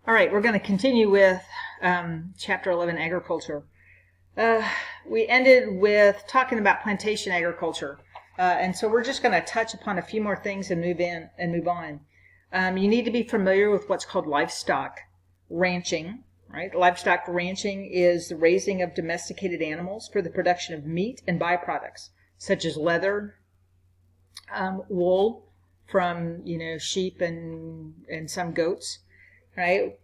All right, we're going to continue with Chapter 11, Agriculture. We ended with talking about plantation agriculture, and so we're just going to touch upon a few more things and move on. You need to be familiar with what's called livestock ranching, right? Livestock ranching is the raising of domesticated animals for the production of meat and byproducts, such as leather, wool from sheep and some goats, right?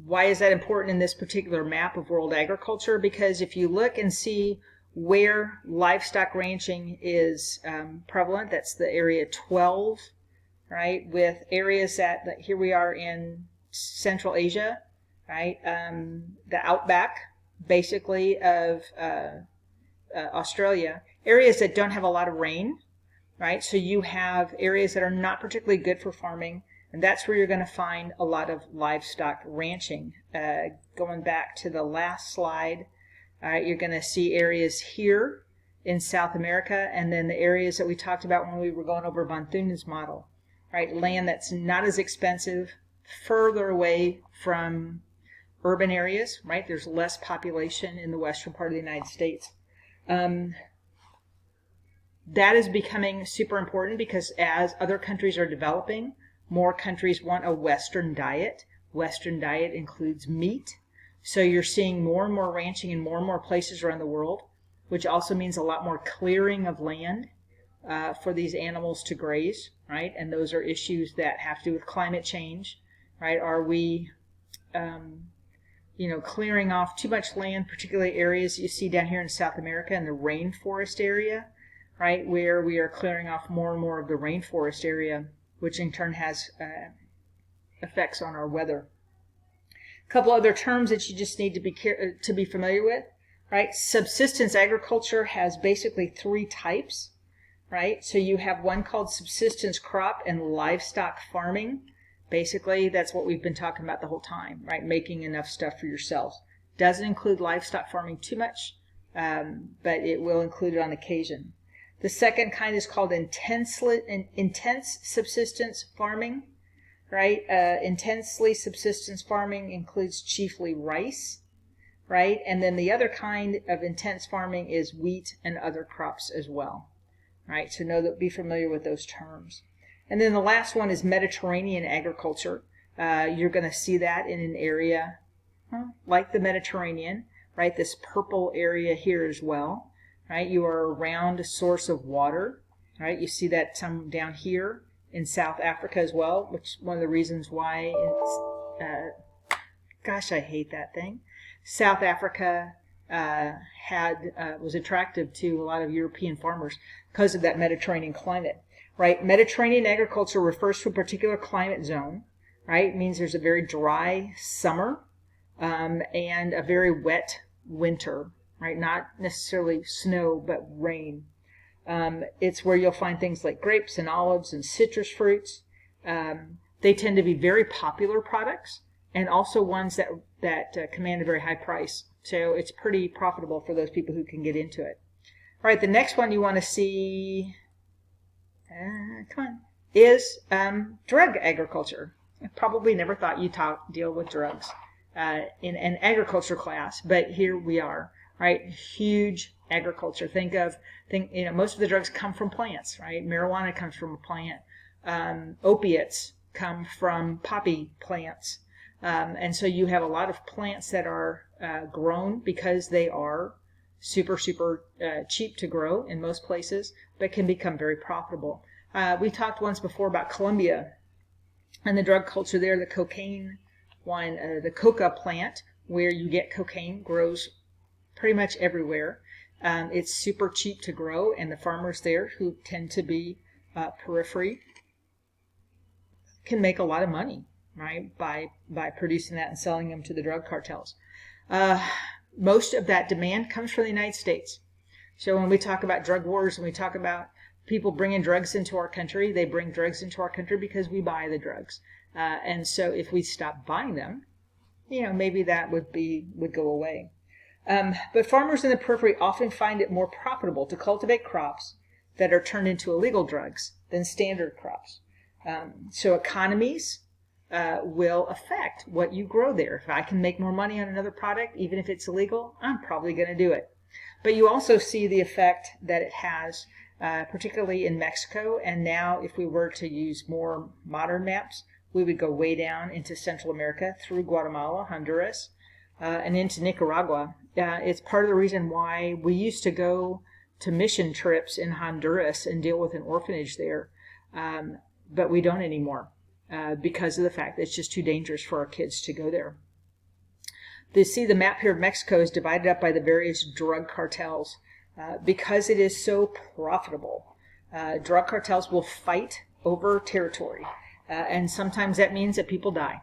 Why is that important in this particular map of world agriculture? Because if you look and see where livestock ranching is prevalent, that's the area 12, right? With areas that here we are in Central Asia, right? The outback, basically, of Australia, areas that don't have a lot of rain, right? So you have areas that are not particularly good for farming, and that's where you're going to find a lot of livestock ranching. Going back to the last slide, you're going to see areas here in South America, and then the areas that we talked about when we were going over Von Thunen's model, right? Land that's not as expensive, further away from urban areas, right? There's less population in the western part of the United States. That is becoming super important because as other countries are developing, more countries want a Western diet. Western diet includes meat. So you're seeing more and more ranching in more and more places around the world, which also means a lot more clearing of land for these animals to graze, right? And those are issues that have to do with climate change, right? Are we, clearing off too much land, particularly areas you see down here in South America in the rainforest area, right? Where we are clearing off more and more of the rainforest area, which in turn has effects on our weather. A couple other terms that you just need to be familiar with, right? Subsistence agriculture has basically three types, right? So you have one called subsistence crop and livestock farming. Basically, that's what we've been talking about the whole time, right? Making enough stuff for yourselves. Doesn't include livestock farming too much, but it will include it on occasion. The second kind is called intense subsistence farming, right? Intensely subsistence farming includes chiefly rice, right? And then the other kind of intense farming is wheat and other crops as well, right? So be familiar with those terms. And then the last one is Mediterranean agriculture. You're going to see that in an area like the Mediterranean, right? This purple area here as well. Right, you are around a source of water, right? You see that some down here in South Africa as well, which is one of the reasons why it's, gosh, I hate that thing. South Africa was attractive to a lot of European farmers because of that Mediterranean climate, right? Mediterranean agriculture refers to a particular climate zone, right? It means there's a very dry summer and a very wet winter, right? Not necessarily snow, but rain. It's where you'll find things like grapes and olives and citrus fruits. They tend to be very popular products and also ones that command a very high price. So it's pretty profitable for those people who can get into it. All right, the next one you want to see, is drug agriculture. I probably never thought you'd deal with drugs in an agriculture class, but here we are. Right, huge agriculture. Most of the drugs come from plants, right? Marijuana comes from a plant. Opiates come from poppy plants. And so you have a lot of plants that are grown because they are super, super cheap to grow in most places, but can become very profitable. We talked once before about Colombia and the drug culture there. The cocaine one, the coca plant, where you get cocaine, grows pretty much everywhere. It's super cheap to grow, and the farmers there, who tend to be periphery, can make a lot of money, right, by producing that and selling them to the drug cartels. Most of that demand comes from the United States. So when we talk about drug wars, and we talk about people bringing drugs into our country, they bring drugs into our country because we buy the drugs. And so if we stop buying them, maybe that would go away. But farmers in the periphery often find it more profitable to cultivate crops that are turned into illegal drugs than standard crops. So economies will affect what you grow there. If I can make more money on another product, even if it's illegal, I'm probably going to do it. But you also see the effect that it has, particularly in Mexico. And now if we were to use more modern maps, we would go way down into Central America through Guatemala, Honduras, and into Nicaragua. It's part of the reason why we used to go to mission trips in Honduras and deal with an orphanage there, but we don't anymore because of the fact that it's just too dangerous for our kids to go there. You see the map here of Mexico is divided up by the various drug cartels because it is so profitable. Drug cartels will fight over territory, and sometimes that means that people die.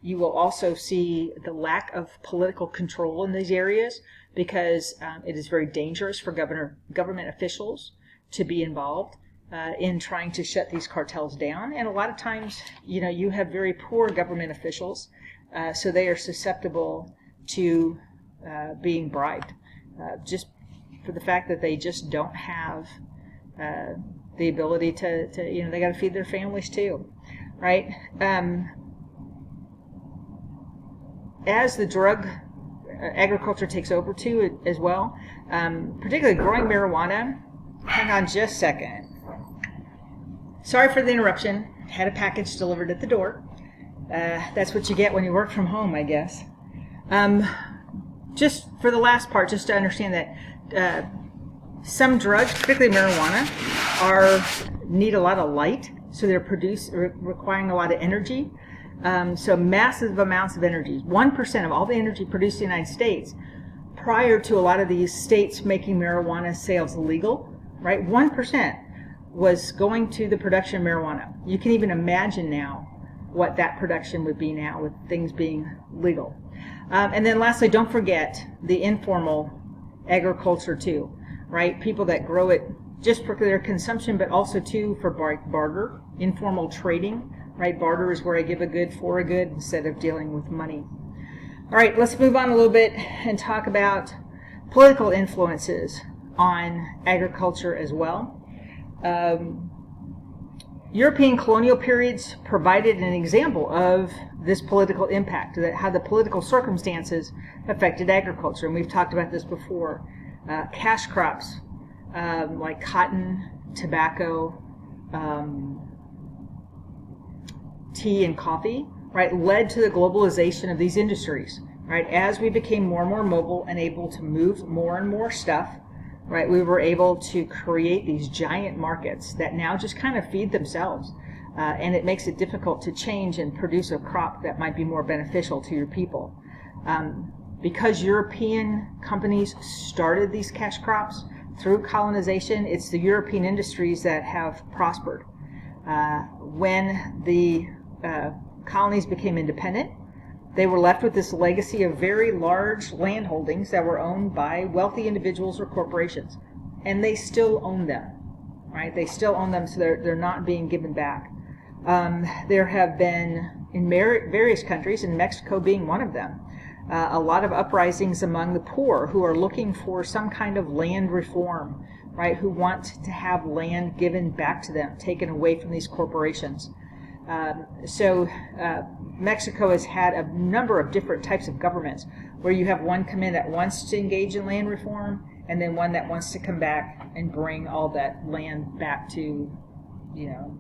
You will also see the lack of political control in these areas because it is very dangerous for government officials to be involved in trying to shut these cartels down. And a lot of times, you have very poor government officials, so they are susceptible to being bribed just for the fact that they just don't have the ability to they got to feed their families too, right? As the drug agriculture takes over too as well, particularly growing marijuana. Hang on just a second. Sorry for the interruption. Had a package delivered at the door. That's what you get when you work from home, I guess. Just for the last part, just to understand that some drugs, particularly marijuana, need a lot of light, so they're requiring a lot of energy. So massive amounts of energy. 1% of all the energy produced in the United States, prior to a lot of these states making marijuana sales legal, right? 1% was going to the production of marijuana. You can even imagine now what that production would be now with things being legal. And then lastly, don't forget the informal agriculture too, right? People that grow it just for their consumption, but also too for barter, informal trading. Right, barter is where I give a good for a good instead of dealing with money. All right, let's move on a little bit and talk about political influences on agriculture as well. European colonial periods provided an example of this political impact, that how the political circumstances affected agriculture. And we've talked about this before. Cash crops like cotton, tobacco, tea and coffee, right, led to the globalization of these industries, right? As we became more and more mobile and able to move more and more stuff, right, we were able to create these giant markets that now just kind of feed themselves. And it makes it difficult to change and produce a crop that might be more beneficial to your people. Because European companies started these cash crops through colonization, it's the European industries that have prospered. When the colonies became independent, they were left with this legacy of very large land holdings that were owned by wealthy individuals or corporations. And they still own them, right? They still own them, so they're not being given back. There have been, in various countries, and Mexico being one of them, a lot of uprisings among the poor who are looking for some kind of land reform, right? Who want to have land given back to them, taken away from these corporations. So Mexico has had a number of different types of governments where you have one come in that wants to engage in land reform, and then one that wants to come back and bring all that land back to,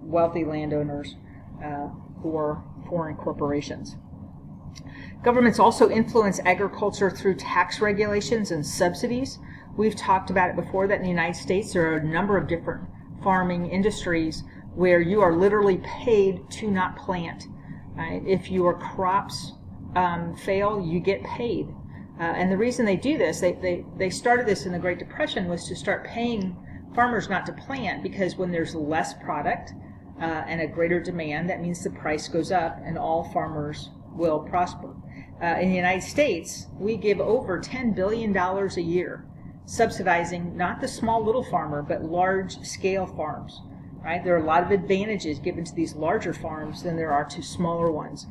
wealthy landowners or foreign corporations. Governments also influence agriculture through tax regulations and subsidies. We've talked about it before that in the United States there are a number of different farming industries where you are literally paid to not plant. Right? If your crops fail, you get paid. And the reason they do this, they started this in the Great Depression, was to start paying farmers not to plant, because when there's less product and a greater demand, that means the price goes up and all farmers will prosper. In the United States, we give over $10 billion a year subsidizing not the small little farmer, but large scale farms. Right? There are a lot of advantages given to these larger farms than there are to smaller ones.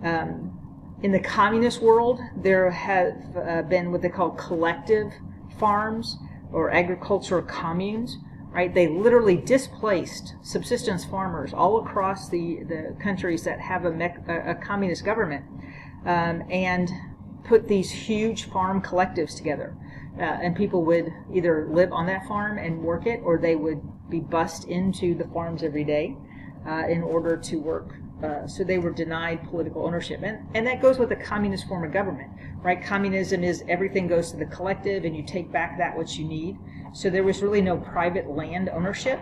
In the communist world, there have been what they call collective farms or agricultural communes, right? They literally displaced subsistence farmers all across the countries that have a communist government, and put these huge farm collectives together. And people would either live on that farm and work it, or they would be bussed into the farms every day in order to work. So they were denied political ownership. And that goes with a communist form of government, right? Communism is everything goes to the collective and you take back that which you need. So there was really no private land ownership.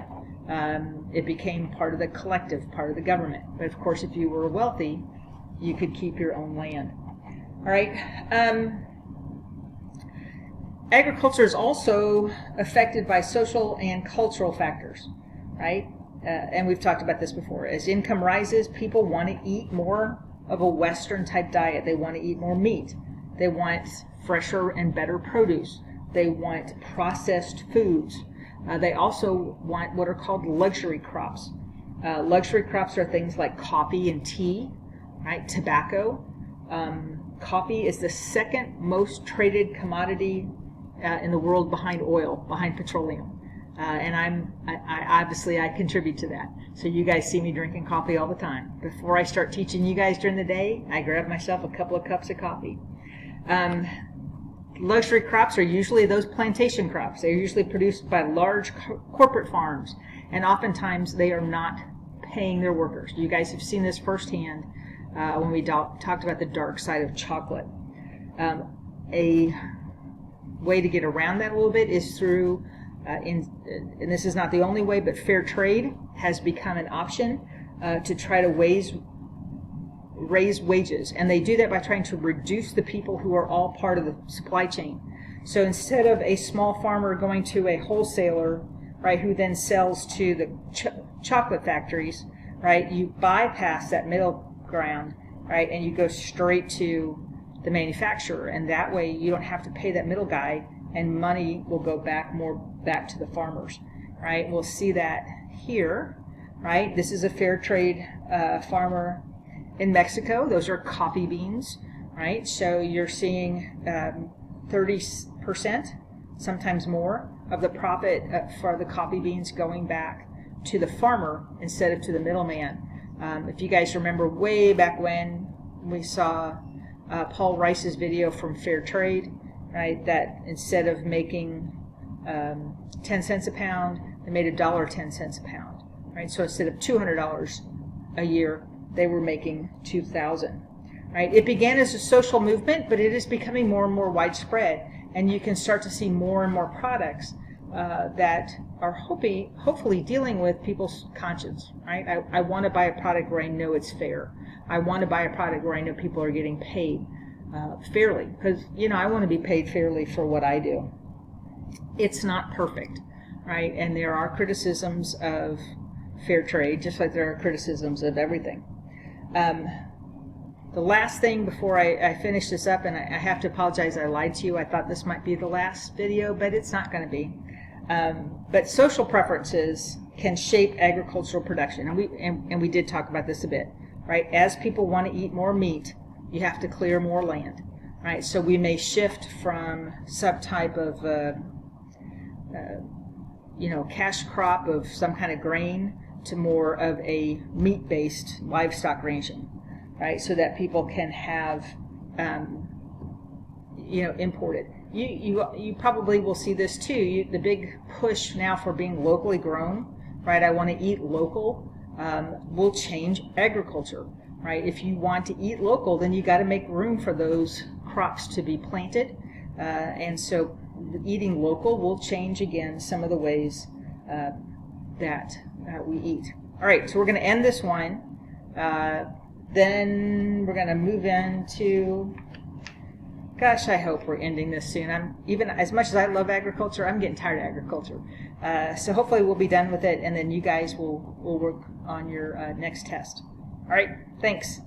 It became part of the collective, part of the government. But of course, if you were wealthy, you could keep your own land. All right. Agriculture is also affected by social and cultural factors, right? And we've talked about this before. As income rises, people want to eat more of a Western type diet. They want to eat more meat. They want fresher and better produce. They want processed foods. They also want what are called luxury crops. Luxury crops are things like coffee and tea, right? Tobacco. Coffee is the second most traded commodity in the world behind oil, behind petroleum. And I obviously contribute to that. So you guys see me drinking coffee all the time. Before I start teaching you guys during the day, I grab myself a couple of cups of coffee. Luxury crops are usually those plantation crops. They're usually produced by large corporate farms, and oftentimes they are not paying their workers. You guys have seen this firsthand when we talked about the dark side of chocolate. A way to get around that a little bit is through and this is not the only way, but fair trade has become an option to try to raise wages. And they do that by trying to reduce the people who are all part of the supply chain. So instead of a small farmer going to a wholesaler, right, who then sells to the chocolate factories, right, you bypass that middle ground, right, and you go straight to the manufacturer. And that way you don't have to pay that middle guy, and money will go back to the farmers, right? We'll see that here, right? This is a fair trade farmer in Mexico. Those are coffee beans, right? So you're seeing 30%, sometimes more, of the profit for the coffee beans going back to the farmer instead of to the middleman. If you guys remember way back when we saw Paul Rice's video from Fair Trade, right, that instead of making 10 cents a pound, they made $1.10 a pound, right? So instead of $200 a year, they were making $2,000, right? It began as a social movement, but it is becoming more and more widespread, and you can start to see more and more products that are hopefully dealing with people's conscience, right? I want to buy a product where I know it's fair. I want to buy a product where I know people are getting paid fairly, because I want to be paid fairly for what I do. It's not perfect, right? And there are criticisms of fair trade, just like there are criticisms of everything. The last thing before I finish this up, and I have to apologize, I lied to you. I thought this might be the last video, but it's not going to be. But social preferences can shape agricultural production, and we did talk about this a bit, right? As people want to eat more meat, you have to clear more land, right? So we may shift from some type of cash crop of some kind of grain to more of a meat-based livestock ranching, right? So that people can have imported. You probably will see this too. The big push now for being locally grown, right? I want to eat local, will change agriculture, right? If you want to eat local, then you got to make room for those crops to be planted, and so eating local will change again some of the ways that we eat. All right, so we're going to end this one. Then we're going to move into. Gosh, I hope we're ending this soon. I'm even as much as I love agriculture, I'm getting tired of agriculture. So hopefully we'll be done with it, and then you guys will work on your next test. All right, thanks.